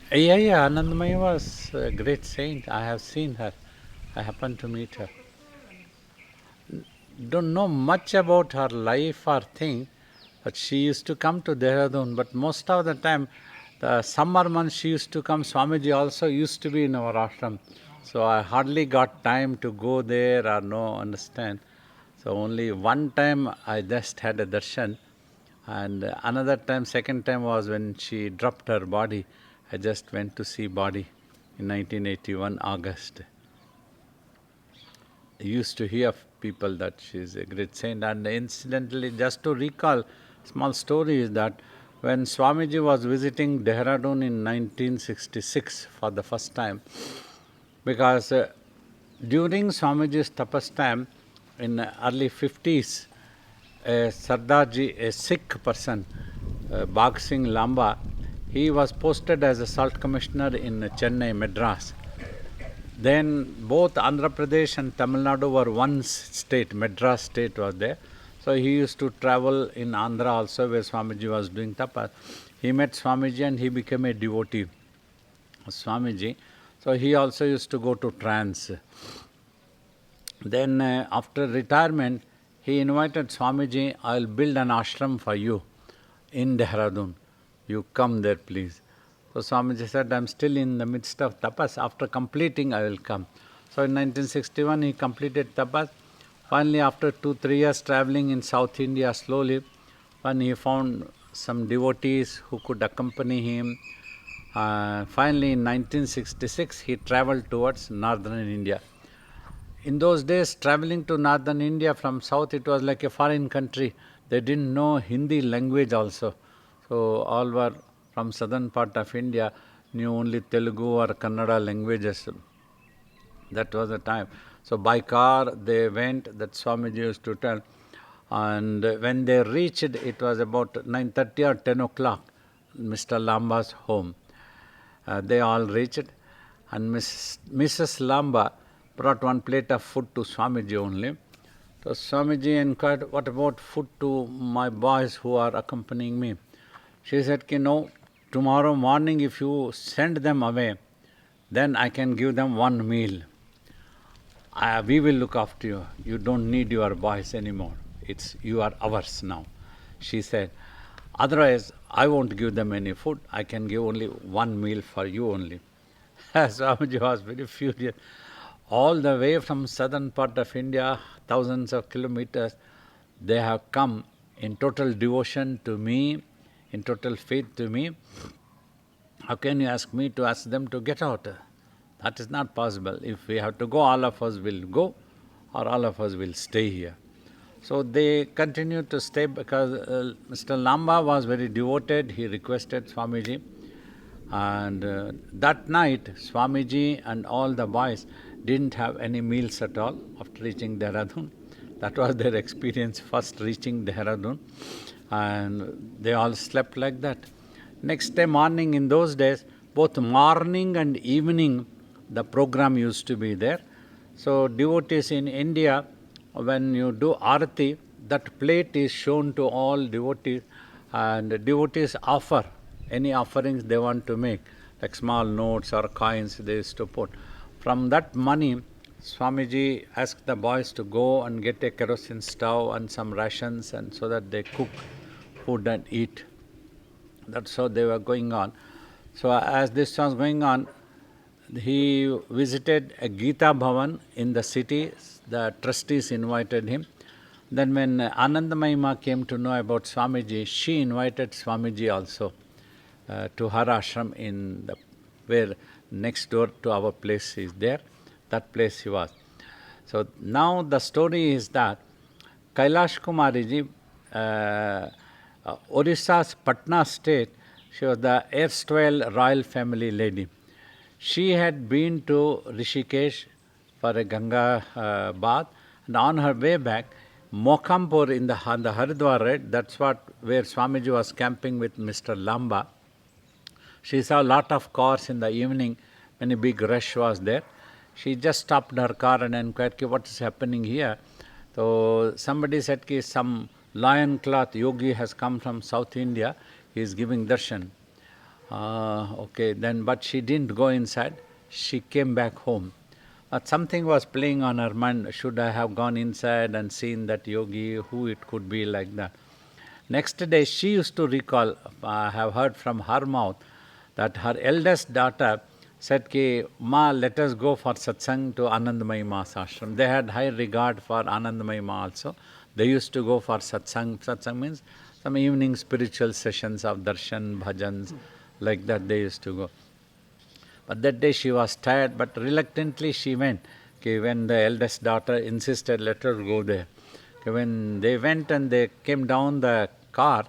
Yeah, Anandamayi was a great saint. I have seen her. I happened to meet her. Don't know much about her life or thing, but she used to come to Dehradun. But most of the time, the summer months she used to come. Swamiji also used to be in our ashram. So I hardly got time to go there or no understand. So only one time I just had a darshan, and another time, second time was when she dropped her body. I just went to see body in 1981 August. I used to hear people that she is a great saint. And incidentally, just to recall, small story is that when Swamiji was visiting Dehradun in 1966 for the first time, because during Swamiji's tapas time in early 50s, Sardarji, a Sikh person, Bagh Singh Lamba, he was posted as a salt commissioner in Chennai, Madras. Then both Andhra Pradesh and Tamil Nadu were one state, Madras state was there. So he used to travel in Andhra also where Swamiji was doing tapas. He met Swamiji and he became a devotee of Swamiji. So he also used to go to trance. Then after retirement, he invited Swamiji, I'll build an ashram for you in Dehradun. You come there please. So Swamiji said, I'm still in the midst of tapas. After completing, I will come. So in 1961, he completed tapas. Finally, after 2-3 years traveling in South India slowly, when he found some devotees who could accompany him, finally in 1966, he traveled towards northern India. In those days, traveling to northern India from south, it was like a foreign country. They didn't know Hindi language also. So all were from southern part of India, knew only Telugu or Kannada languages. That was the time. So by car they went, that Swamiji used to tell. And when they reached, it was about 9:30 or 10 o'clock, Mr. Lamba's home. They all reached, and Mrs. Lamba brought one plate of food to Swamiji only. So Swamiji inquired, what about food to my boys who are accompanying me? She said, no, tomorrow morning if you send them away, then I can give them one meal. We will look after you. You don't need your boys anymore. You are ours now. She said, otherwise I won't give them any food. I can give only one meal for you only. Swamiji was very furious. All the way from southern part of India, thousands of kilometers, they have come in total devotion to me, in total faith to me. How can you ask me to ask them to get out? That is not possible. If we have to go, all of us will go, or all of us will stay here. So they continued to stay because Mr. Lamba was very devoted. He requested Swamiji. And that night, Swamiji and all the boys didn't have any meals at all after reaching Dehradun. That was their experience first reaching Dehradun. And they all slept like that. Next day morning, in those days, both morning and evening, the program used to be there. So devotees in India, when you do arati, that plate is shown to all devotees, and devotees offer any offerings they want to make, like small notes or coins they used to put. From that money, Swamiji asked the boys to go and get a kerosene stove and some rations, and so that they cook food and eat. That's how they were going on. So as this was going on, he visited a Gita Bhavan in the city. The trustees invited him. Then when Anandamayi Ma came to know about Swamiji, she invited Swamiji also to her ashram where next door to our place is there. That place he was. So now the story is that Kailash Kumariji, Odisha's Patna state, she was the erstwhile royal family lady. She had been to Rishikesh for a Ganga bath, and on her way back, Mokampur on the Haridwar road, that's where Swamiji was camping with Mr. Lamba. She saw a lot of cars in the evening when a big rush was there. She just stopped her car and inquired, what is happening here? So somebody said, some lion cloth yogi has come from South India, he is giving darshan. Okay, then, but she didn't go inside. She came back home. But something was playing on her mind. Should I have gone inside and seen that yogi, who it could be like that? Next day, she used to recall, I have heard from her mouth, that her eldest daughter said, Ki, Ma, let us go for satsang to Anandamayi Ma's ashram. They had high regard for Anandamayi Ma also. They used to go for satsang. Satsang means some evening spiritual sessions of darshan, bhajans, like that they used to go. But that day she was tired, but reluctantly she went. Okay, when the eldest daughter insisted, let her go there. Okay, when they went and they came down the car,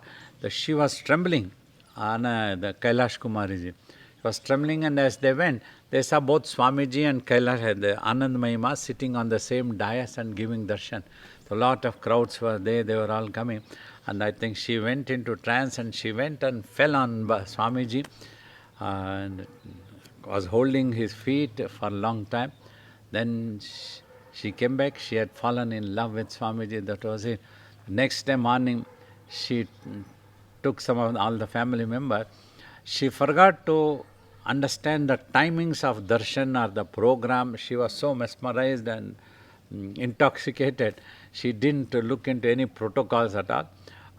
she was trembling. Anna, the Kailash Kumariji. She was trembling, and as they went, they saw both Swamiji and Kailash, the Anandamayi Ma, sitting on the same dais and giving darshan. So a lot of crowds were there, they were all coming. And I think she went into trance and she went and fell on Swamiji and was holding his feet for a long time. Then she came back, she had fallen in love with Swamiji, that was it. Next day morning, she took some of all the family members. She forgot to understand the timings of darshan or the program. She was so mesmerized and intoxicated. She didn't look into any protocols at all.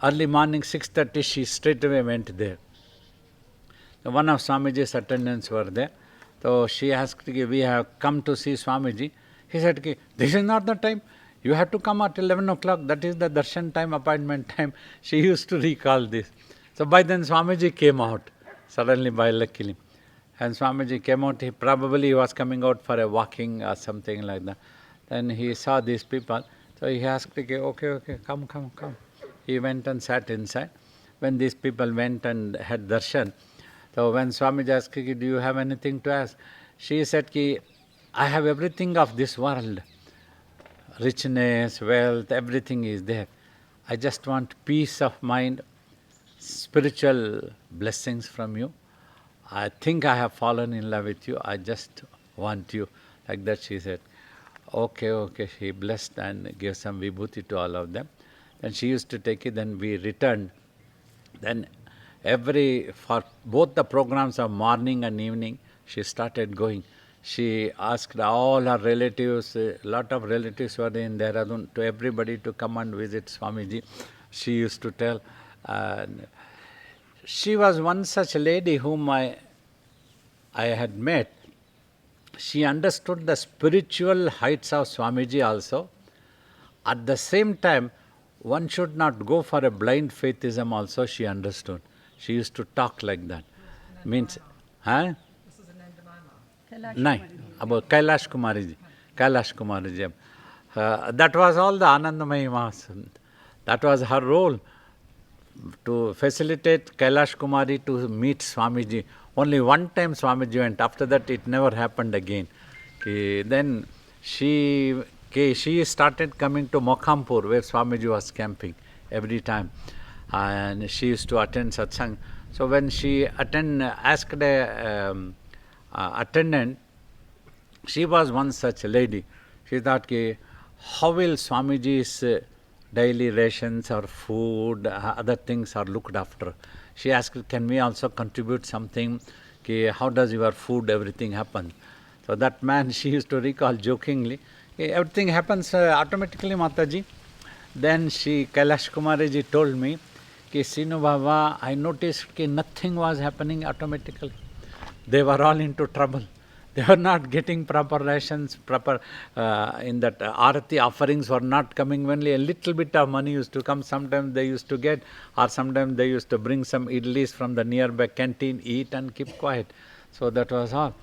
Early morning, 6:30, she straightaway went there. One of Swamiji's attendants were there. So she asked, we have come to see Swamiji. He said, this is not the time. You have to come at 11 o'clock. That is the darshan time, appointment time. She used to recall this. So by then Swamiji came out, suddenly by luckily. And Swamiji came out. He probably was coming out for a walking or something like that. Then he saw these people. So he asked, okay, come. He went and sat inside. When these people went and had darshan, so when Swamiji asked, do you have anything to ask? She said, I have everything of this world. Richness, wealth, everything is there. I just want peace of mind, spiritual blessings from you. I think I have fallen in love with you. I just want you. Like that she said. Okay. She blessed and gave some vibhuti to all of them. Then she used to take it. Then we returned. Then for both the programs of morning and evening, she started going. She asked all her relatives, a lot of relatives were in Dehradun, to everybody to come and visit Swamiji. She used to tell. She was one such lady whom I had met. She understood the spiritual heights of Swamiji also. At the same time, one should not go for a blind faithism also, she understood. She used to talk like that. Means, huh? This is a name. No, about Kailash Kumariji. That was all the Anandamayi Ma's. That was her role, to facilitate Kailash Kumari to meet Swamiji. Only one time Swamiji went. After that, it never happened again. Then she started coming to Mokhampur, where Swamiji was camping every time. And she used to attend satsang. So when she asked a attendant, she was one such lady. She thought, how will Swamiji's daily rations or food, other things are looked after? She asked, can we also contribute something? How does your food, everything happen? So that man, she used to recall jokingly, everything happens automatically, Mataji. Then Kailash Kumariji told me, Sinu Baba, I noticed nothing was happening automatically. They were all into trouble. They were not getting proper rations, in that Arati offerings were not coming. Only a little bit of money used to come. Sometimes they used to get, or sometimes they used to bring some idlis from the nearby canteen, eat and keep quiet. So that was all.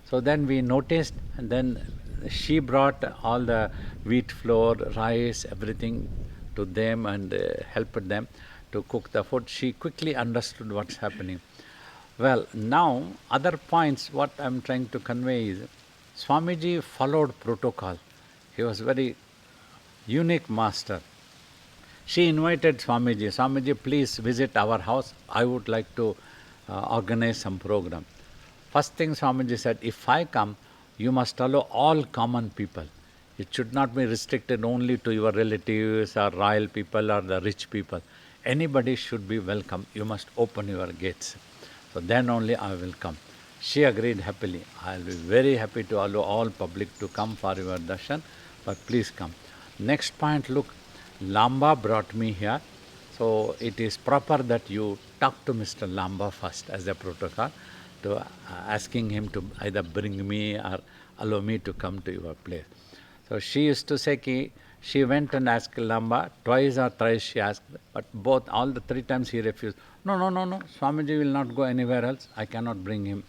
So then we noticed, and then she brought all the wheat flour, rice, everything to them and helped them to cook the food. She quickly understood what's happening. Well, now other points, what I'm trying to convey is, Swamiji followed protocol. He was very unique master. She invited Swamiji, Swamiji, please visit our house. I would like to organize some program. First thing Swamiji said, if I come, you must allow all common people. It should not be restricted only to your relatives or royal people or the rich people. Anybody should be welcome. You must open your gates. So then only I will come. She agreed happily. I will be very happy to allow all public to come for your darshan, but please come. Next point, look, Lamba brought me here. So it is proper that you talk to Mr. Lamba first as a protocol, to asking him to either bring me or allow me to come to your place. So she used to say ki she went and asked Lamba twice or thrice she asked, but both all the three times he refused. No, no, no, no. Swamiji will not go anywhere else. I cannot bring him.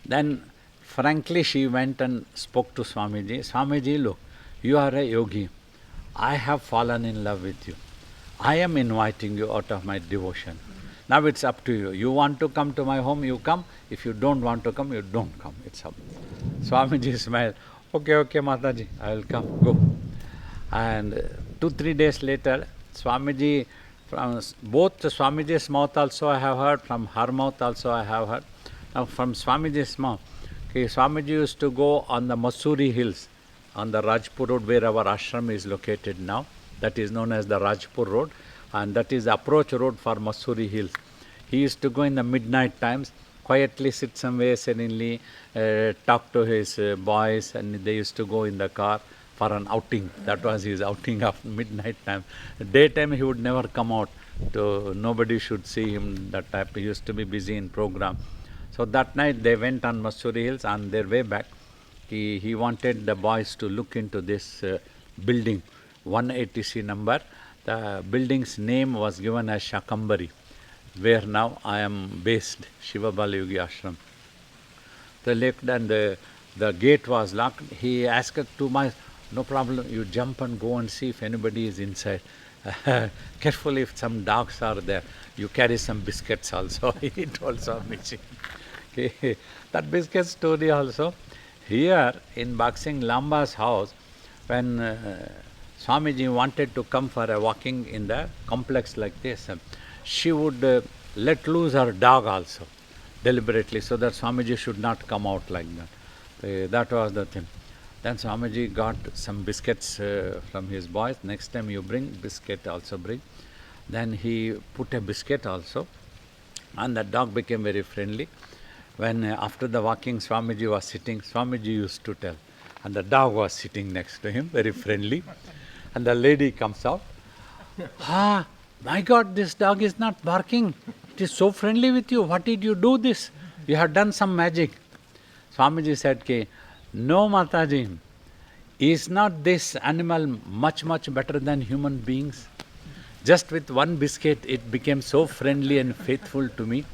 Then frankly she went and spoke to Swamiji. Swamiji, look, you are a yogi. I have fallen in love with you. I am inviting you out of my devotion. Now it's up to you. You want to come to my home, you come. If you don't want to come, you don't come. It's up. Swamiji smiled. Okay, okay, Mataji, I will come. Go. And 2-3 days later, Swamiji, from both Swamiji's mouth also I have heard, from her mouth also I have heard. Now from Swamiji's mouth, okay, Swamiji used to go on the Masuri hills, on the Rajpur road where our ashram is located now. That is known as the Rajpur road, and that is the approach road for Masuri hills. He used to go in the midnight times, quietly sit somewhere serenely, talk to his boys, and they used to go in the car for an outing. That was his outing of midnight time. Daytime he would never come out, to nobody should see him that type. He used to be busy in program. So that night they went on Masuri hills. On their way back, he wanted the boys to look into this building, 180C number. The building's name was given as Shakambari, where now I am based, Shiva Bala Yogi Ashram. They looked and the gate was locked. He asked to my, no problem, you jump and go and see if anybody is inside. Carefully, if some dogs are there, you carry some biscuits also, he told Swamiji. Okay. That biscuit story also. Here in Baksing Lamba's house, when Swamiji wanted to come for a walking in the complex like this, she would let loose her dog also, deliberately, so that Swamiji should not come out like that. That was the thing. Then Swamiji got some biscuits from his boys. Next time you bring, biscuit also bring. Then he put a biscuit also, and the dog became very friendly. When after the walking Swamiji was sitting, Swamiji used to tell, and the dog was sitting next to him, very friendly. And the lady comes out, ah, my God, this dog is not barking. It is so friendly with you. What did you do this? You have done some magic. Swamiji said, no, Mataji, is not this animal much, much better than human beings? Just with one biscuit, it became so friendly and faithful to me.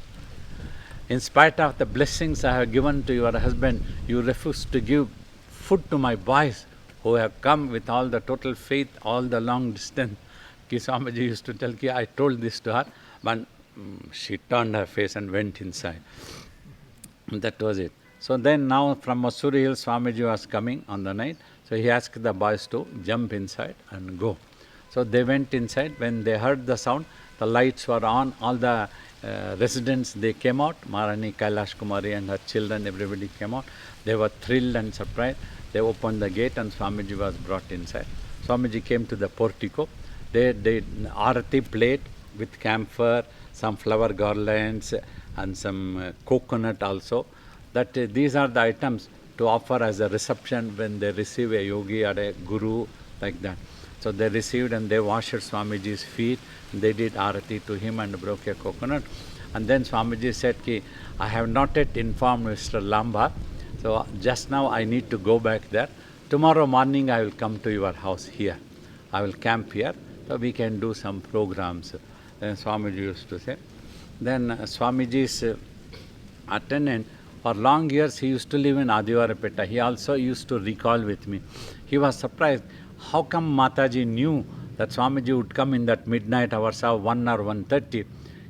In spite of the blessings I have given to your husband, you refuse to give food to my boys who have come with all the total faith, all the long distance. Swamiji used to tell, I told this to her, but she turned her face and went inside. That was it. So then now from Masuri Hill, Swamiji was coming on the night. So he asked the boys to jump inside and go. So they went inside. When they heard the sound, the lights were on, all the residents, they came out. Maharani Kailash Kumari and her children, everybody came out. They were thrilled and surprised. They opened the gate and Swamiji was brought inside. Swamiji came to the portico. They Arati played with camphor, some flower garlands and some coconut also. That these are the items to offer as a reception when they receive a yogi or a guru, like that. So they received and they washed Swamiji's feet. They did arati to him and broke a coconut. And then Swamiji said, I have not yet informed Mr. Lamba. So just now I need to go back there. Tomorrow morning I will come to your house here. I will camp here, so we can do some programs. Then Swamiji used to say. Then Swamiji's attendant, for long years he used to live in Adivarapeta. He also used to recall with me. He was surprised. How come Mataji knew that Swamiji would come in that midnight hours of 1 or 1:30?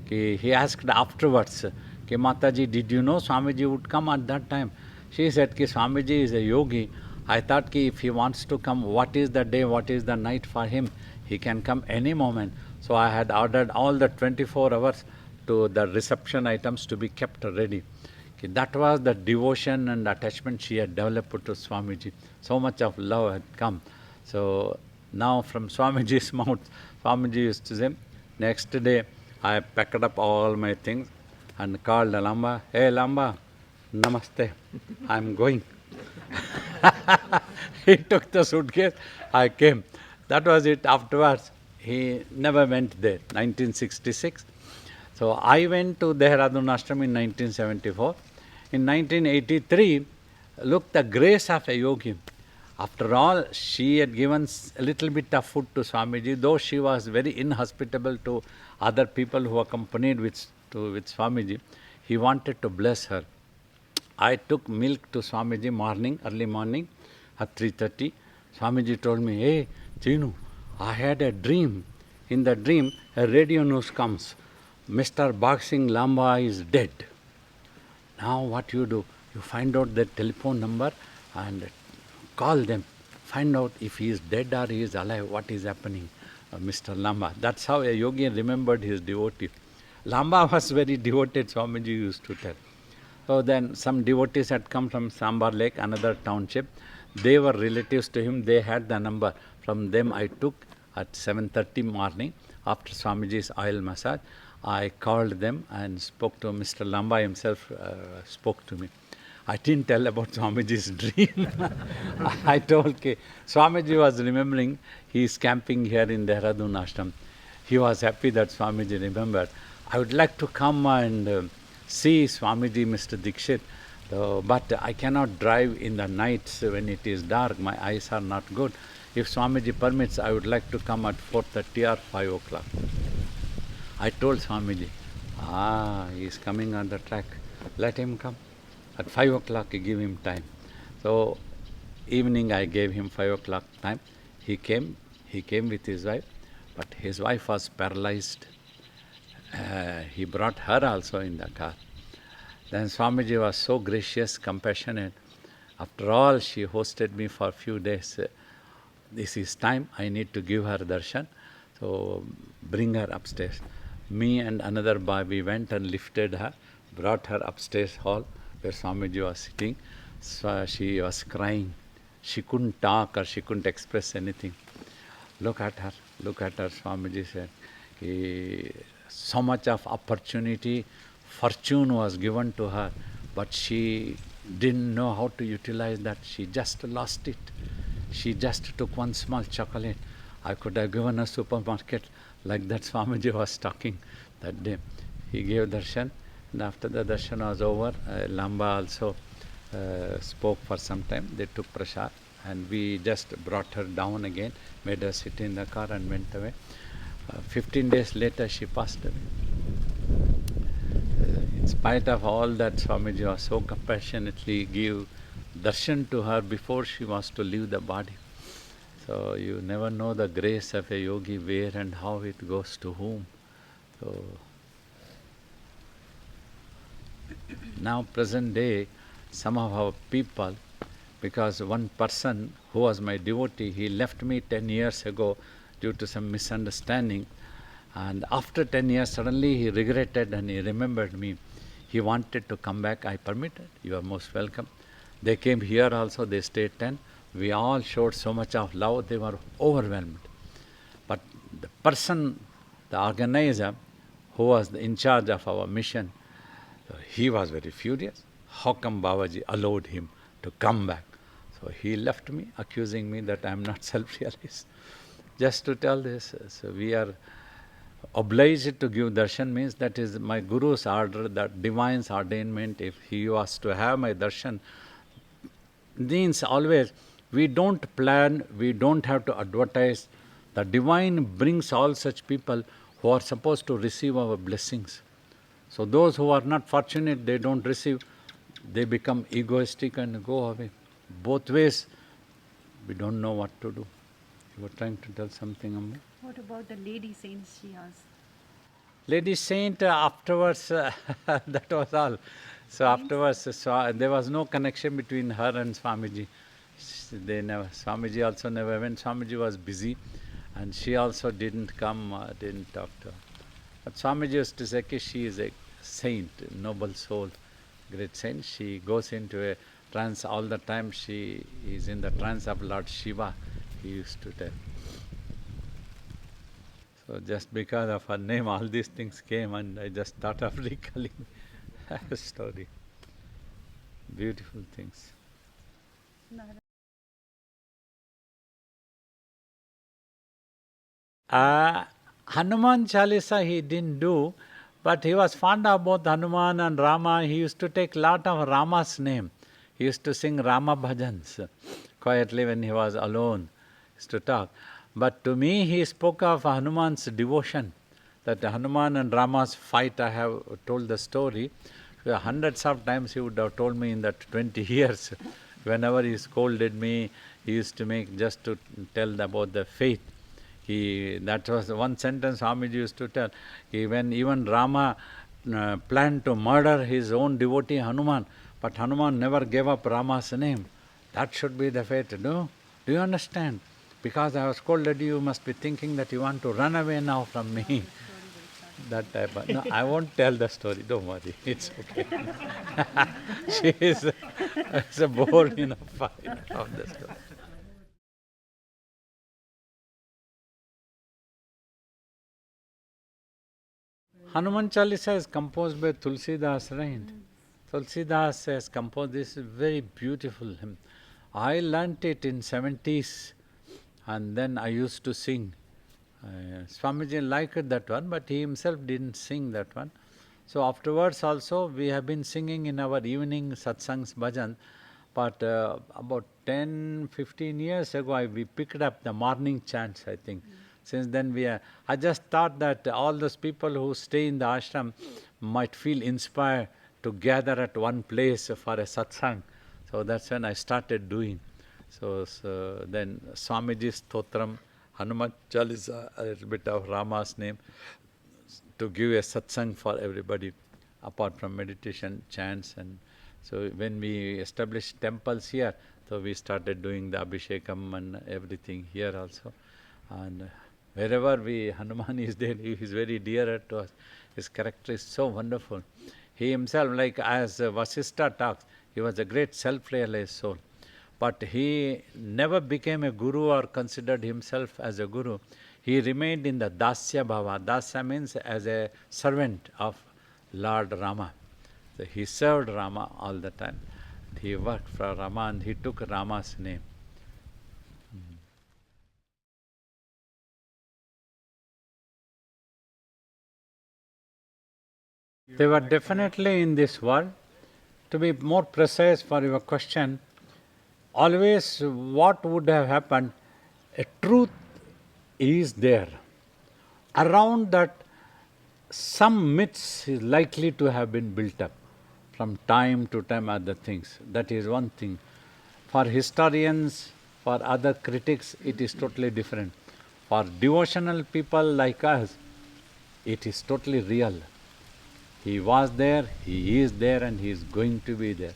He asked afterwards, Mataji, did you know Swamiji would come at that time? She said, Swamiji is a yogi. I thought if he wants to come, what is the day, what is the night for him? He can come any moment. So I had ordered all the 24 hours to the reception items to be kept ready. That was the devotion and attachment she had developed to Swamiji. So much of love had come. So now from Swamiji's mouth, Swamiji used to say, next day I packed up all my things and called Lamba, "Hey Lamba, namaste, I'm going." He took the suitcase, I came. That was it. Afterwards, he never went there, 1966. So I went to Dehradun Ashram in 1974. In 1983, look, the grace of a yogi. After all, she had given a little bit of food to Swamiji, though she was very inhospitable to other people who accompanied with Swamiji. He wanted to bless her. I took milk to Swamiji early morning at 3:30. Swamiji told me, "Hey, Chinu, I had a dream. In the dream, a radio news comes. Mr. Bhag Singh Lamba is dead. Now what you do? You find out their telephone number and call them. Find out if he is dead or he is alive, what is happening, Mr. Lamba." That's how a yogi remembered his devotee. Lamba was very devoted, Swamiji used to tell. So then some devotees had come from Sambar Lake, another township. They were relatives to him. They had the number. From them I took at 7:30 morning after Swamiji's oil massage. I called them and spoke to Mr. Lamba himself, spoke to me. I didn't tell about Swamiji's dream. I told, okay, Swamiji was remembering he is camping here in Dehradun Ashram. He was happy that Swamiji remembered. I would like to come and see Swamiji, Mr. Dikshit, but I cannot drive in the nights when it is dark. My eyes are not good. If Swamiji permits, I would like to come at 4:30 or 5 o'clock. I told Swamiji, he is coming on the track. Let him come. At 5 o'clock, give him time. So, evening I gave him 5 o'clock time. He came with his wife, but his wife was paralyzed. He brought her also in the car. Then Swamiji was so gracious, compassionate. After all, she hosted me for a few days. This is time, I need to give her darshan. So bring her upstairs. Me and another boy, we went and lifted her, brought her upstairs hall where Swamiji was sitting. So she was crying. She couldn't talk or she couldn't express anything. Look at her, Swamiji said. So much of opportunity, fortune was given to her, but she didn't know how to utilize that. She just lost it. She just took one small chocolate. I could have given a supermarket. Like that Swamiji was talking that day. He gave darshan, and after the darshan was over, Lamba also spoke for some time. They took prasad, and we just brought her down again, made her sit in the car and went away. 15 days later, she passed away. In spite of all that, Swamiji was so compassionately give darshan to her before she was to leave the body. So you never know the grace of a yogi, where and how it goes to whom. So now present day, some of our people, because one person who was my devotee, he left me 10 years ago due to some misunderstanding, and after 10 years suddenly he regretted and he remembered me. He wanted to come back. I permitted. You are most welcome. They came here also, they stayed 10. We all showed so much of love, they were overwhelmed. But the person, the organizer, who was in charge of our mission, he was very furious. How come Babaji allowed him to come back? So he left me, accusing me that I am not self-realized. Just to tell this, so we are obliged to give darshan, means that is my Guru's order, that divine's ordainment. If he was to have my darshan, means always we don't plan, we don't have to advertise. The divine brings all such people who are supposed to receive our blessings. So those who are not fortunate, they don't receive, they become egoistic and go away. Both ways, we don't know what to do. You were trying to tell something, Amma? What about the lady saints, she asked? Lady Saint, afterwards, that was all. So afterwards, there was no connection between her and Swamiji. Swamiji also never went. Swamiji was busy, and she also didn't come, didn't talk to her. But Swamiji used to say, she is a saint, noble soul, great saint. She goes into a trance all the time. She is in the trance of Lord Shiva, he used to tell. So just because of her name, all these things came, and I just thought of recalling. story. Beautiful things. Hanuman Chalisa he didn't do, but he was fond of both Hanuman and Rama. He used to take lot of Rama's name. He used to sing Rama bhajans quietly when he was alone. He used to talk. But to me, he spoke of Hanuman's devotion. That Hanuman and Rama's fight, I have told the story. Hundreds of times he would have told me in that 20 years. Whenever he scolded me, he used to make just to tell about the faith. That was one sentence Swamiji used to tell. When even Rama planned to murder his own devotee Hanuman, but Hanuman never gave up Rama's name. That should be the fate. No? Do you understand? Because I have scolded you, you must be thinking that you want to run away now from me. That type of, no, I won't tell the story. Don't worry, it's okay. She is it's a bored enough of the story. Hanuman Chalisa is composed by Tulsidas, right? Tulsidas has composed this very beautiful hymn. I learnt it in 70s and then I used to sing. Swamiji liked that one, but he himself didn't sing that one. So afterwards also we have been singing in our evening satsangs, bhajan. But about 10-15 years ago we picked up the morning chants, I think. Since then I just thought that all those people who stay in the ashram might feel inspired to gather at one place for a satsang. So that's when I started doing. So then Swamiji's Stotram, Hanuman Chalisa, a little bit of Rama's name, to give a satsang for everybody, apart from meditation, chants. And so when we established temples here, so we started doing the Abhishekam and everything here also. And wherever Hanuman is there, he is very dear to us. His character is so wonderful. He himself, like as Vasistha talks, he was a great self-realized soul. But he never became a guru or considered himself as a guru. He remained in the Dasya Bhava. Dasya means as a servant of Lord Rama. So he served Rama all the time. He worked for Rama and he took Rama's name. They were definitely in this world. To be more precise for your question, always what would have happened, a truth is there. Around that, some myths is likely to have been built up from time to time, other things. That is one thing. For historians, for other critics, it is totally different. For devotional people like us, it is totally real. He was there, he is there, and he is going to be there.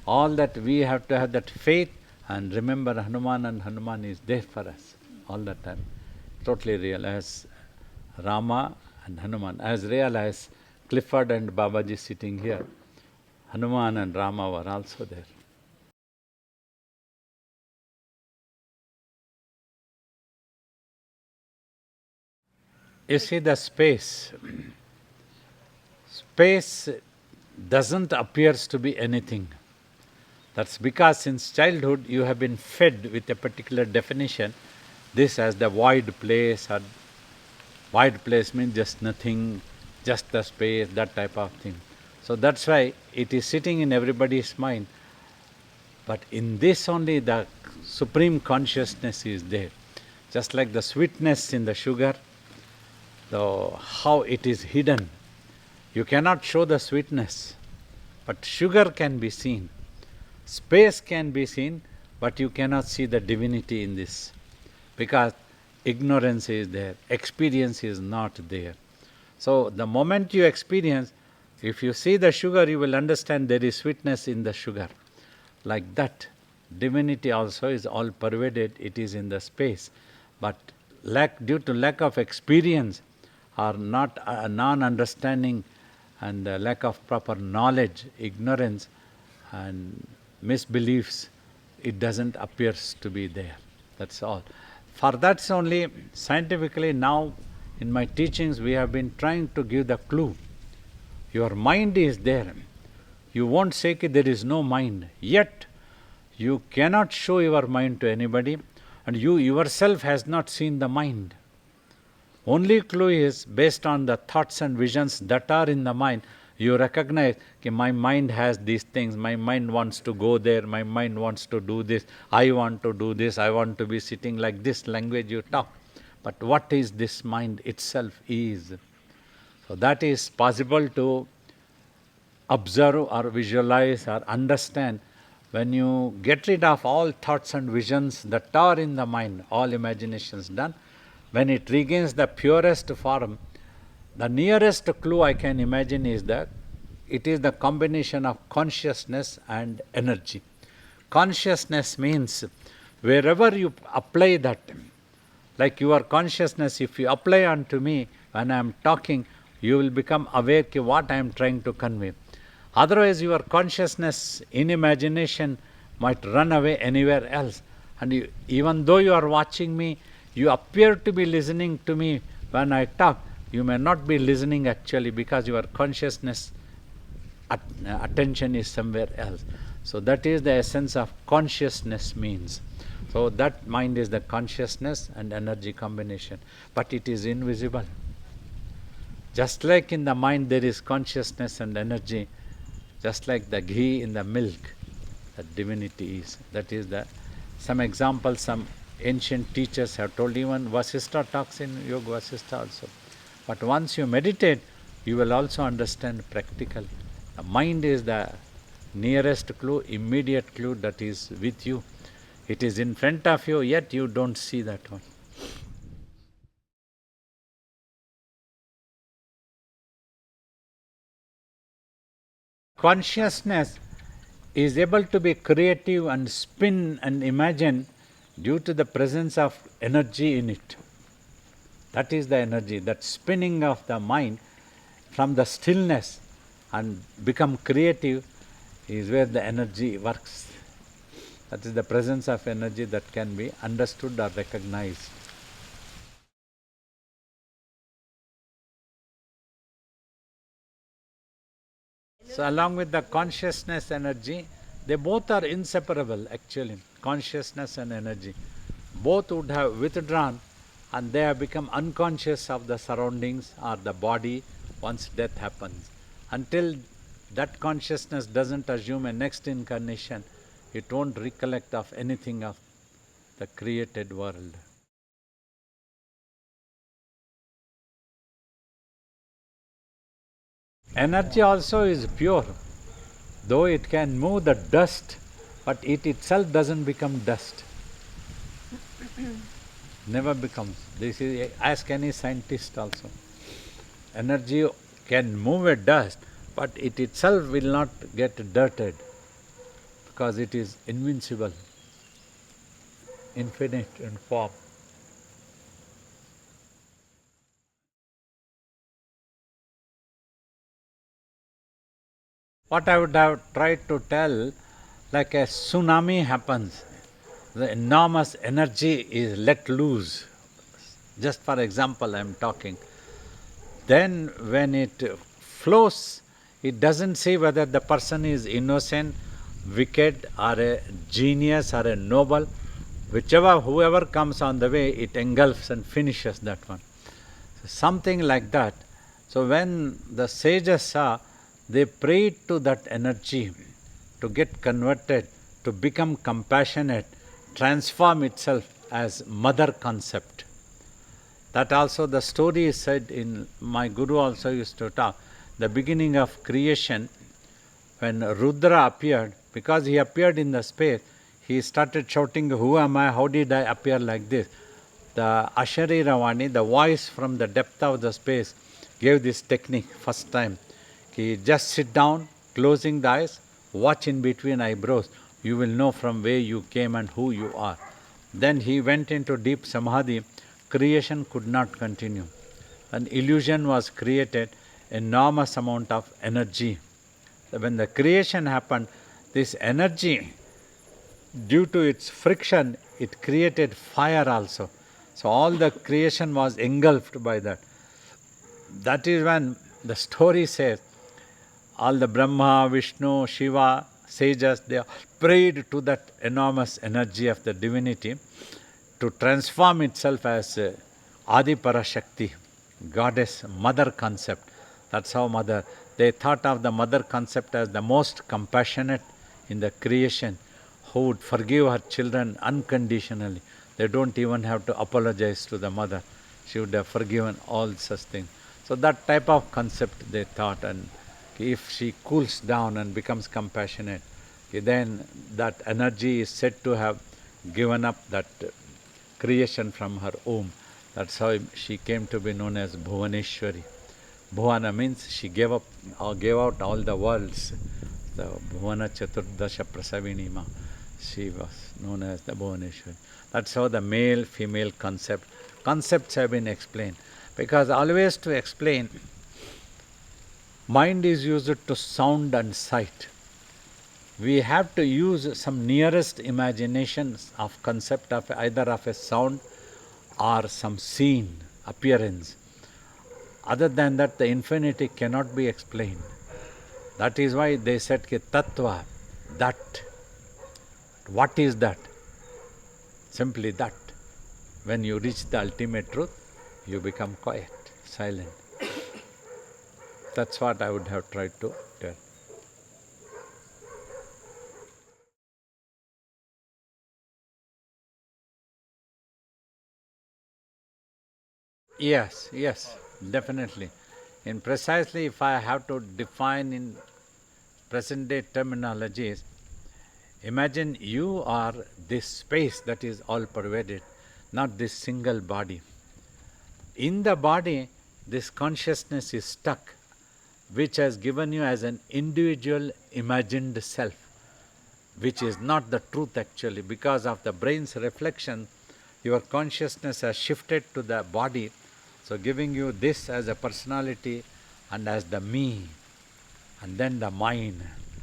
All that we have to have that faith and remember Hanuman, and Hanuman is there for us all the time. Totally real as Rama and Hanuman, as real as Clifford and Babaji sitting here. Hanuman and Rama were also there. You see the space. Space doesn't appear to be anything. That's because since childhood you have been fed with a particular definition. This as the void place, or void place means just nothing, just the space, that type of thing. So that's why it is sitting in everybody's mind. But in this only the supreme consciousness is there. Just like the sweetness in the sugar, how it is hidden. You cannot show the sweetness, but sugar can be seen. Space can be seen, but you cannot see the divinity in this. Because ignorance is there, experience is not there. So the moment you experience, if you see the sugar, you will understand there is sweetness in the sugar. Like that, divinity also is all pervaded, it is in the space. But due to lack of experience or not non-understanding and the lack of proper knowledge, ignorance and misbeliefs, it doesn't appear to be there. That's all. For that's only scientifically now in my teachings we have been trying to give the clue. Your mind is there. You won't say that there is no mind. Yet, you cannot show your mind to anybody, and you yourself has not seen the mind. Only clue is based on the thoughts and visions that are in the mind. You recognize that my mind has these things, my mind wants to go there, my mind wants to do this, I want to do this, I want to be sitting like this language you talk. But what is this mind itself is? So that is possible to observe or visualize or understand when you get rid of all thoughts and visions that are in the mind, all imaginations done. When it regains the purest form, the nearest clue I can imagine is that it is the combination of consciousness and energy. Consciousness means wherever you apply that, like your consciousness, if you apply unto me when I am talking, you will become aware of what I am trying to convey. Otherwise, your consciousness in imagination might run away anywhere else. And you, even though you are watching me, you appear to be listening to me when I talk. You may not be listening actually because your consciousness attention is somewhere else. So that is the essence of consciousness means. So that mind is the consciousness and energy combination. But it is invisible. Just like in the mind there is consciousness and energy, just like the ghee in the milk, that divinity is. That is the some examples some ancient teachers have told. Even Vasishtha talks in Yoga Vasishtha also. But once you meditate, you will also understand practically. The mind is the nearest clue, immediate clue that is with you. It is in front of you, yet you don't see that one. Consciousness is able to be creative and spin and imagine due to the presence of energy in it. That is the energy, that spinning of the mind from the stillness and become creative is where the energy works. That is the presence of energy that can be understood or recognized. So along with the consciousness energy, they both are inseparable actually, consciousness and energy. Both would have withdrawn and they have become unconscious of the surroundings or the body once death happens. Until that consciousness doesn't assume a next incarnation, it won't recollect of anything of the created world. Energy also is pure, though it can move the dust, but it itself doesn't become dust. Never becomes. This is, ask any scientist also. Energy can move a dust, but it itself will not get dirted because it is invincible, infinite in form. What I would have tried to tell, like a tsunami happens, the enormous energy is let loose. Just for example, I am talking. Then when it flows, it doesn't say whether the person is innocent, wicked, or a genius, or a noble. Whoever comes on the way, it engulfs and finishes that one. So something like that. So when the sages saw, they prayed to that energy to get converted, to become compassionate, transform itself as mother concept. That also the story is said in, my guru also used to talk, the beginning of creation, when Rudra appeared, because he appeared in the space, he started shouting, "Who am I? How did I appear like this?" The Asharirvani, the voice from the depth of the space, gave this technique first time. He just sit down, closing the eyes, watch in between eyebrows. You will know from where you came and who you are. Then he went into deep samadhi. Creation could not continue. An illusion was created, enormous amount of energy. When the creation happened, this energy, due to its friction, it created fire also. So all the creation was engulfed by that. That is when the story says, all the Brahma, Vishnu, Shiva, sages, they prayed to that enormous energy of the divinity to transform itself as Adi Parashakti, goddess, mother concept. That's how mother, they thought of the mother concept as the most compassionate in the creation, who would forgive her children unconditionally. They don't even have to apologize to the mother. She would have forgiven all such things. So that type of concept they thought, and if she cools down and becomes compassionate, then that energy is said to have given up that creation from her womb. That's how she came to be known as Bhuvaneshwari. Bhuvana means she gave up or gave out all the worlds. The Bhuvana Chaturdasha Prasavinima. She was known as the Bhuvaneshwari. That's how the male female concepts have been explained. Because always to explain, mind is used to sound and sight. We have to use some nearest imaginations of concept of either of a sound or some scene, appearance. Other than that, the infinity cannot be explained. That is why they said ki tattva, that. What is that? Simply that. When you reach the ultimate truth, you become quiet, silent. That's what I would have tried to tell. Yes, definitely. In precisely, if I have to define in present day terminologies, imagine you are this space that is all pervaded, not this single body. In the body, this consciousness is stuck, which has given you as an individual imagined self, which is not the truth actually. Because of the brain's reflection, your consciousness has shifted to the body, so giving you this as a personality and as the me, and then the mine.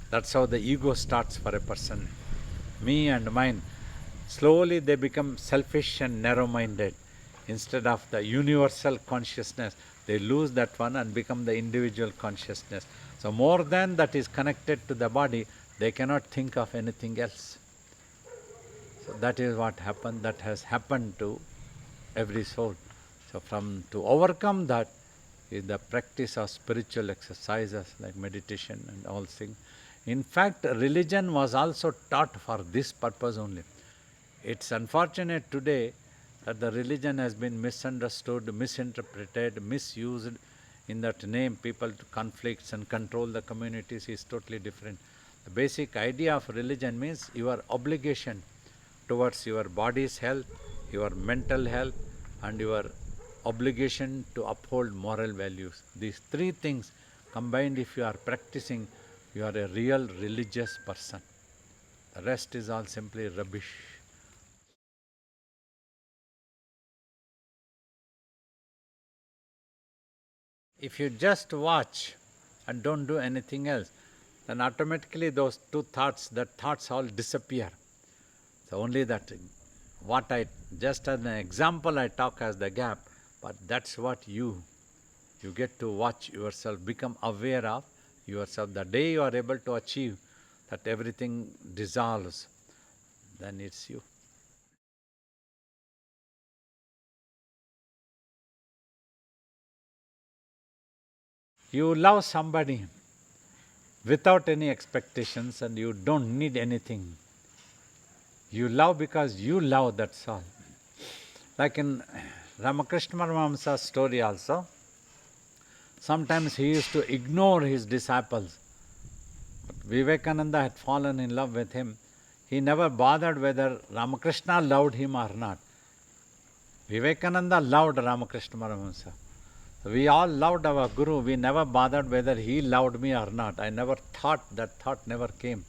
That's how the ego starts for a person. Me and mine. Slowly they become selfish and narrow-minded. Instead of the universal consciousness, they lose that one and become the individual consciousness. So more than that is connected to the body, they cannot think of anything else. So that is what happened, that has happened to every soul. So to overcome that is the practice of spiritual exercises like meditation and all things. In fact, religion was also taught for this purpose only. It's unfortunate today that the religion has been misunderstood, misinterpreted, misused. In that name, people to conflicts and control the communities is totally different. The basic idea of religion means your obligation towards your body's health, your mental health, and your obligation to uphold moral values. These three things combined, if you are practicing, you are a real religious person. The rest is all simply rubbish. If you just watch and don't do anything else, then automatically those two thoughts, that thoughts all disappear. So only that, what I, just as an example I talk as the gap, but that's what you get to watch yourself, become aware of yourself. The day you are able to achieve that everything dissolves, then it's you. You love somebody without any expectations and you don't need anything. You love because you love, that's all. Like in Ramakrishna Paramahamsa's story also, sometimes he used to ignore his disciples. But Vivekananda had fallen in love with him. He never bothered whether Ramakrishna loved him or not. Vivekananda loved Ramakrishna Paramahamsa. We all loved our Guru. We never bothered whether he loved me or not. I never thought, that thought never came.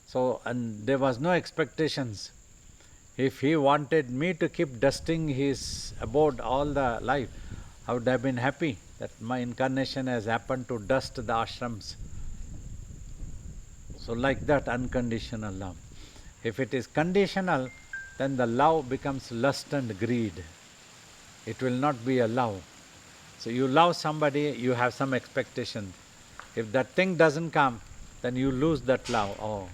So, and there was no expectations. If he wanted me to keep dusting his abode all the life, I would have been happy that my incarnation has happened to dust the ashrams. So like that, unconditional love. If it is conditional, then the love becomes lust and greed. It will not be a love. So you love somebody, you have some expectation. If that thing doesn't come, then you lose that love. Oh.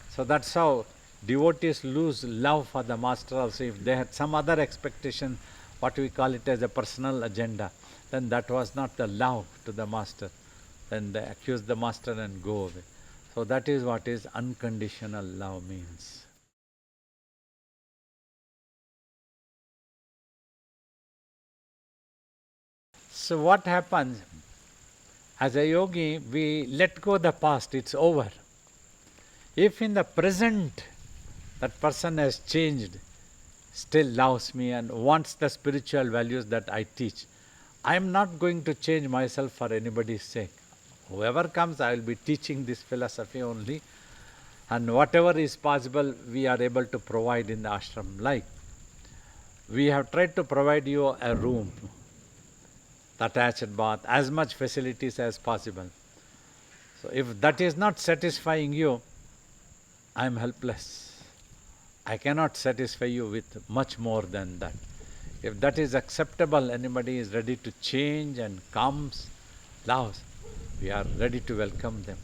So that's how devotees lose love for the master also. If they had some other expectation, what we call it as a personal agenda, then that was not the love to the master. Then they accuse the master and go away. So that is what is unconditional love means. So what happens? As a yogi, we let go the past, it's over. If in the present that person has changed, still loves me and wants the spiritual values that I teach, I am not going to change myself for anybody's sake. Whoever comes, I will be teaching this philosophy only, and whatever is possible, we are able to provide in the ashram. Like, we have tried to provide you a room, attached bath, as much facilities as possible. So if that is not satisfying you, I am helpless. I cannot satisfy you with much more than that. If that is acceptable, anybody is ready to change and comes, loves, we are ready to welcome them.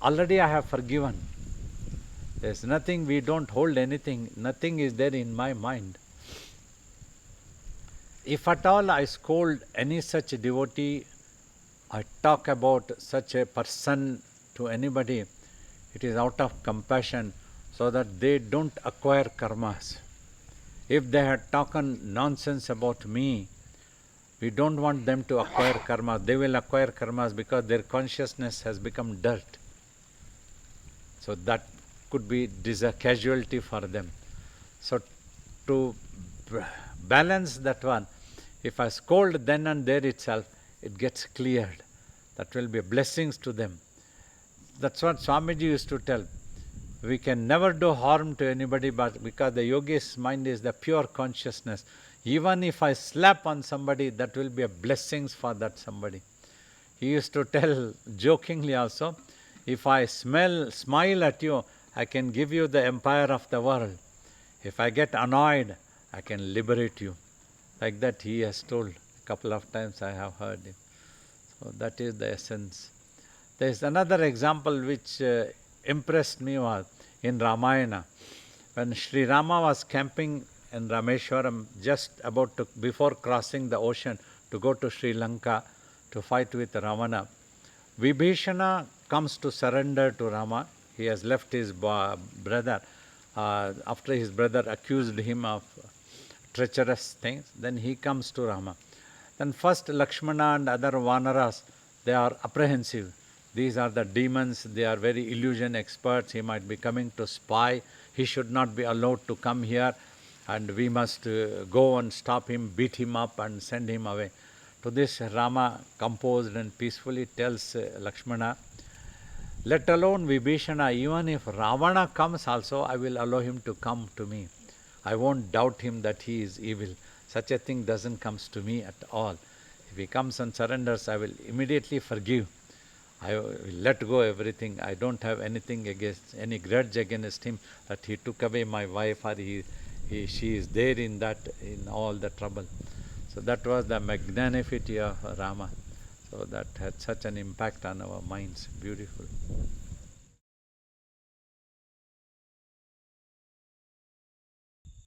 Already I have forgiven. There's nothing, we don't hold anything, nothing is there in my mind. If at all I scold any such devotee, I talk about such a person to anybody, it is out of compassion so that they don't acquire karmas. If they had talked nonsense about me, we don't want them to acquire karmas. They will acquire karmas because their consciousness has become dirt. So that could be a casualty for them. So to balance that one, if I scold then and there itself, it gets cleared. That will be blessings to them. That's what Swamiji used to tell. We can never do harm to anybody, but because the yogi's mind is the pure consciousness. Even if I slap on somebody, that will be a blessings for that somebody. He used to tell jokingly also, if I smile at you, I can give you the empire of the world. If I get annoyed, I can liberate you. Like that he has told. A couple of times I have heard him. So that is the essence. There is another example which impressed me was in Ramayana. When Sri Rama was camping in Rameshwaram, just before crossing the ocean to go to Sri Lanka to fight with Ravana, Vibhishana comes to surrender to Rama. He has left his brother after his brother accused him of treacherous things. Then he comes to Rama. Then first Lakshmana and other Vanaras, they are apprehensive. These are the demons, they are very illusion experts, he might be coming to spy, he should not be allowed to come here and we must go and stop him, beat him up and send him away. To this Rama, composed and peacefully, tells Lakshmana, let alone Vibhishana, even if Ravana comes also, I will allow him to come to me. I won't doubt him that he is evil. Such a thing doesn't come to me at all. If he comes and surrenders, I will immediately forgive. I will let go everything. I don't have anything against, any grudge against him that he took away my wife or she is there in all the trouble. So that was the magnanimity of Rama. So that had such an impact on our minds. Beautiful.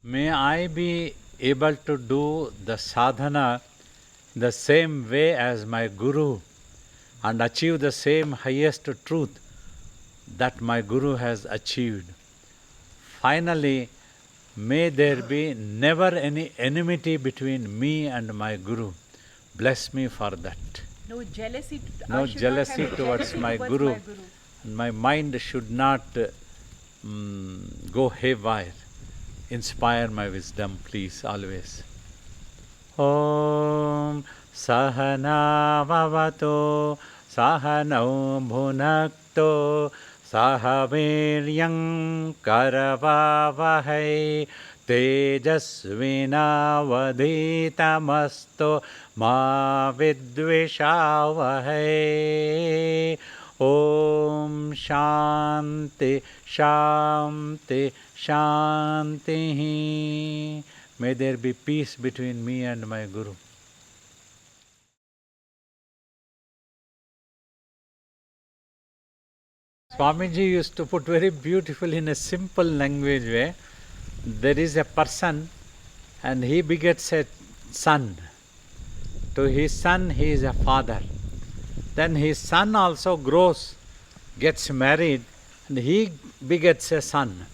May I be able to do the sadhana the same way as my Guru and achieve the same highest truth that my Guru has achieved. Finally, may there be never any enmity between me and my Guru. Bless me for that. No jealousy. No jealousy towards my Guru. And my mind should not go haywire. Inspire my wisdom, please, always. Om Sahana Vavato Sahanau Bhunakto Sahaviryam Karavavahai Tejasvinavadhitamasto Ma Vidvishavahai. Om Shanti Shanti Shanti. May there be peace between me and my Guru. Swamiji used to put very beautiful in a simple language way. There is a person and he begets a son. To his son he is a father. Then his son also grows, gets married, and he begets a son.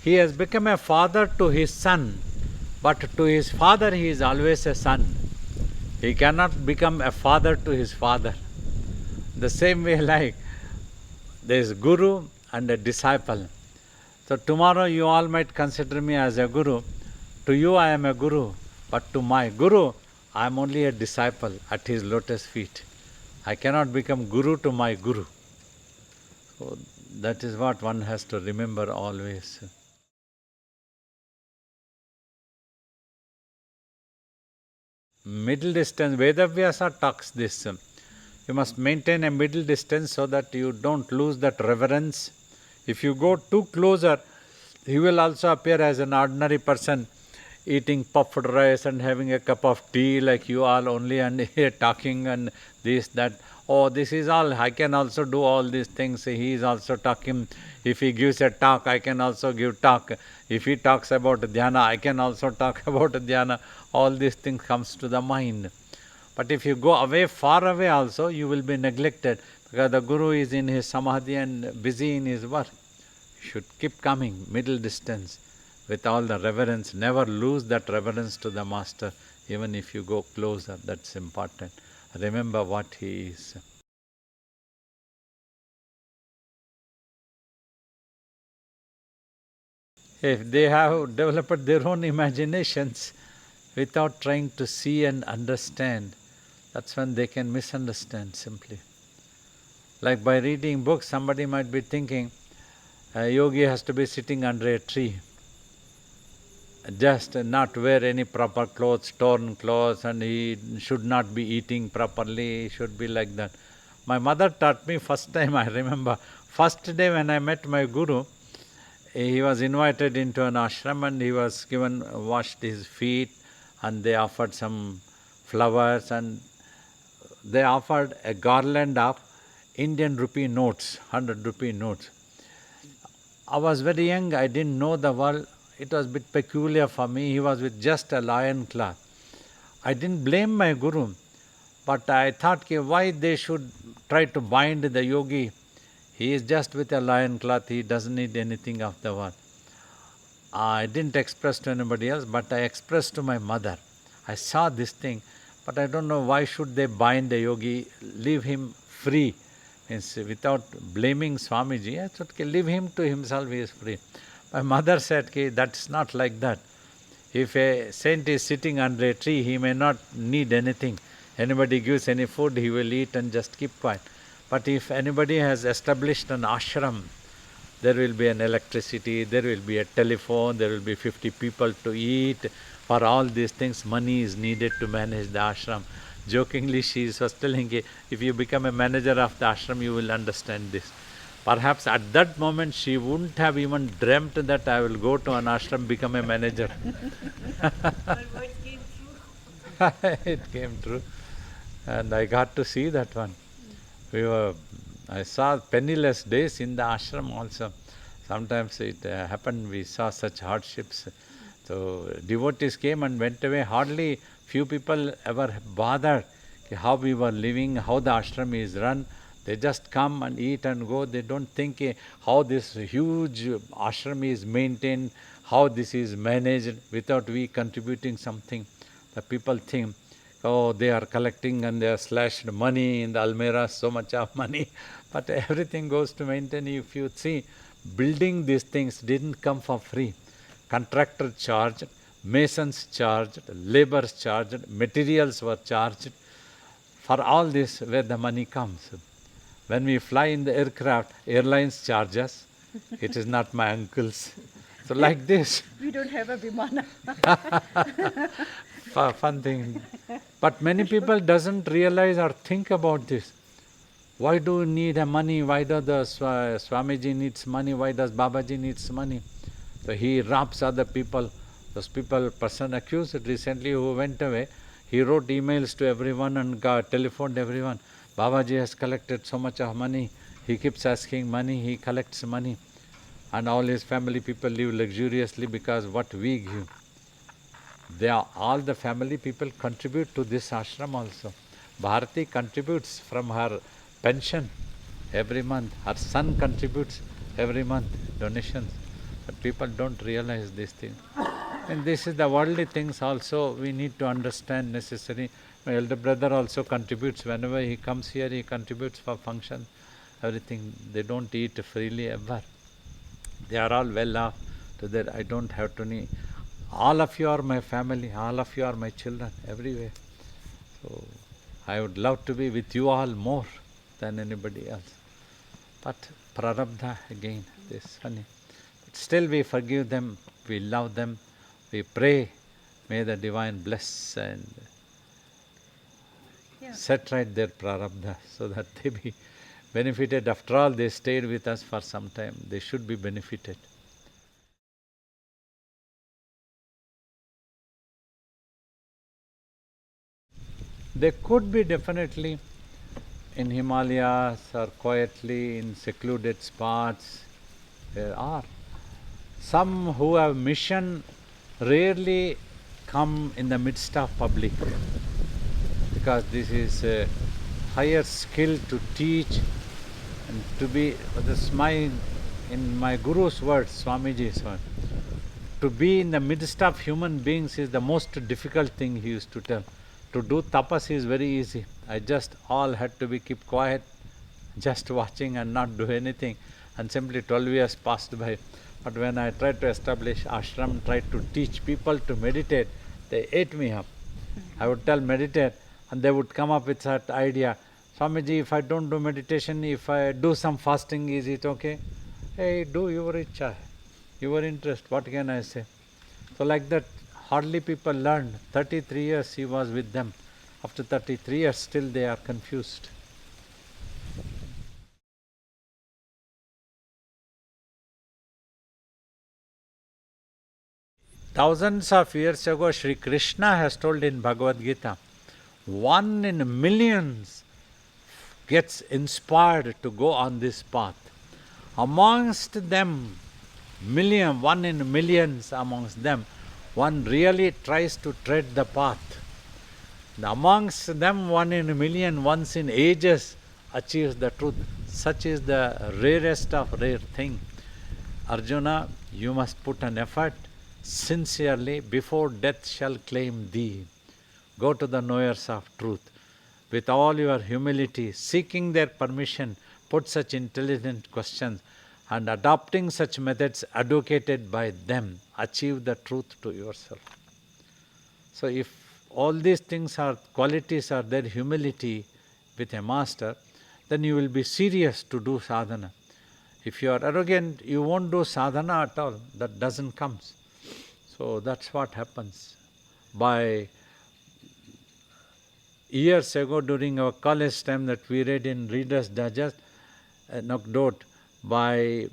He has become a father to his son, but to his father he is always a son. He cannot become a father to his father. The same way, like there is guru and a disciple. So tomorrow you all might consider me as a guru. To you I am a guru, but to my guru I am only a disciple at his lotus feet. I cannot become guru to my guru. So that is what one has to remember always. Middle distance, Vedavyasa talks this. You must maintain a middle distance so that you don't lose that reverence. If you go too closer, he will also appear as an ordinary person eating puffed rice and having a cup of tea like you all only, and here talking and this, that. Oh, this is all, I can also do all these things. He is also talking. If he gives a talk, I can also give talk. If he talks about dhyana, I can also talk about dhyana. All these things comes to the mind. But if you go away, far away also, you will be neglected because the guru is in his samadhi and busy in his work. You should keep coming, middle distance, with all the reverence. Never lose that reverence to the master, even if you go closer. That's important. Remember what he is. If they have developed their own imaginations without trying to see and understand, that's when they can misunderstand simply. Like by reading books, somebody might be thinking, a yogi has to be sitting under a tree, just not wear any proper clothes, torn clothes, and he should not be eating properly, he should be like that. My mother taught me first time, I remember, first day when I met my guru, he was invited into an ashram and he was given, washed his feet, and they offered some flowers and they offered a garland of Indian rupee notes, 100 rupee notes. I was very young, I didn't know the world. It was a bit peculiar for me. He was with just a lion cloth. I didn't blame my guru, but I thought, why they should try to bind the yogi. He is just with a lion cloth, he doesn't need anything of the world. I didn't express to anybody else, but I expressed to my mother. I saw this thing, but I don't know why should they bind the yogi, leave him free. Means without blaming Swamiji, I thought, leave him to himself, he is free. My mother said, that's not like that. If a saint is sitting under a tree, he may not need anything. Anybody gives any food, he will eat and just keep quiet. But if anybody has established an ashram, there will be an electricity, there will be a telephone, there will be 50 people to eat. For all these things, money is needed to manage the ashram. Jokingly, she was telling, if you become a manager of the ashram, you will understand this. Perhaps at that moment, she wouldn't have even dreamt that I will go to an ashram, become a manager. Her words came true. It came true. And I got to see that one. I saw penniless days in the ashram also. Sometimes it happened, we saw such hardships. So devotees came and went away. Hardly few people ever bothered how we were living, how the ashram is run. They just come and eat and go. They don't think how this huge ashram is maintained, how this is managed without we contributing something. The people think, oh, they are collecting and they are slashed money in the Almera, so much of money. But everything goes to maintain. If you see, building these things didn't come for free. Contractor charged, masons charged, laborers charged, materials were charged. For all this, where the money comes. When we fly in the aircraft, airlines charge us. It is not my uncle's. So like this. We don't have a Vimana. Fun thing. But many people doesn't realize or think about this. Why do we need money? Why does the Swamiji needs money? Why does Babaji needs money? So he robs other people. Those people, person accused recently who went away, he wrote emails to everyone and telephoned everyone. Babaji has collected so much of money. He keeps asking money, he collects money, and all his family people live luxuriously because what we give. All the family people contribute to this ashram also. Bharati contributes from her pension every month. Her son contributes every month donations. But people don't realize these things. And this is the worldly things also we need to understand necessary. My elder brother also contributes. Whenever he comes here, he contributes for function, everything. They don't eat freely ever. They are all well off to that. I don't have to need. All of you are my family, all of you are my children, everywhere. So I would love to be with you all more than anybody else. But prarabdha again, this funny. But still we forgive them, we love them, we pray, may the divine bless and set right their prarabdha so that they be benefited. After all, they stayed with us for some time, they should be benefited. They could be definitely in Himalayas or quietly in secluded spots. There are. Some who have mission rarely come in the midst of public because this is a higher skill to teach and to be, in my Guru's words, Swamiji's words, to be in the midst of human beings is the most difficult thing he used to tell. To do tapas is very easy. I just all had to be keep quiet, just watching and not do anything. And simply 12 years passed by. But when I tried to establish ashram, tried to teach people to meditate, they ate me up. I would tell meditate, and they would come up with that idea. Swamiji, if I don't do meditation, if I do some fasting, is it okay? Hey, do your ichcha, your interest, what can I say? So like that, hardly people learned. 33 years he was with them. After 33 years, still they are confused. Thousands of years ago, Sri Krishna has told in Bhagavad Gita, 1 in millions gets inspired to go on this path. Amongst them, 1 in millions amongst them, one really tries to tread the path. Amongst them, 1 in a million, once in ages, achieves the truth. Such is the rarest of rare thing. Arjuna, you must put an effort sincerely before death shall claim thee. Go to the knowers of truth. With all your humility, seeking their permission, put such intelligent questions, and adopting such methods advocated by them, achieve the truth to yourself. So if all these things are qualities are there, humility with a master, then you will be serious to do sadhana. If you are arrogant, you won't do sadhana at all. That doesn't come. So that's what happens. By years ago during our college time that we read in Reader's Digest, anecdote, by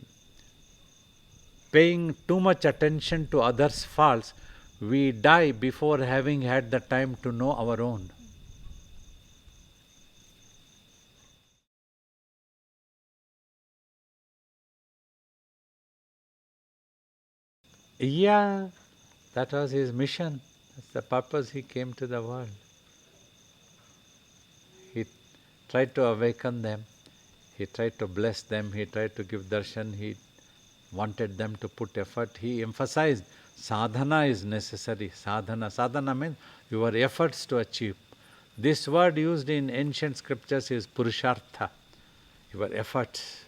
paying too much attention to others' faults, we die before having had the time to know our own. Yeah, that was his mission. That's the purpose he came to the world. He tried to awaken them. He tried to bless them. He tried to give darshan. He wanted them to put effort. He emphasized sadhana is necessary. Sadhana means your efforts to achieve. This word used in ancient scriptures is purushartha, your efforts.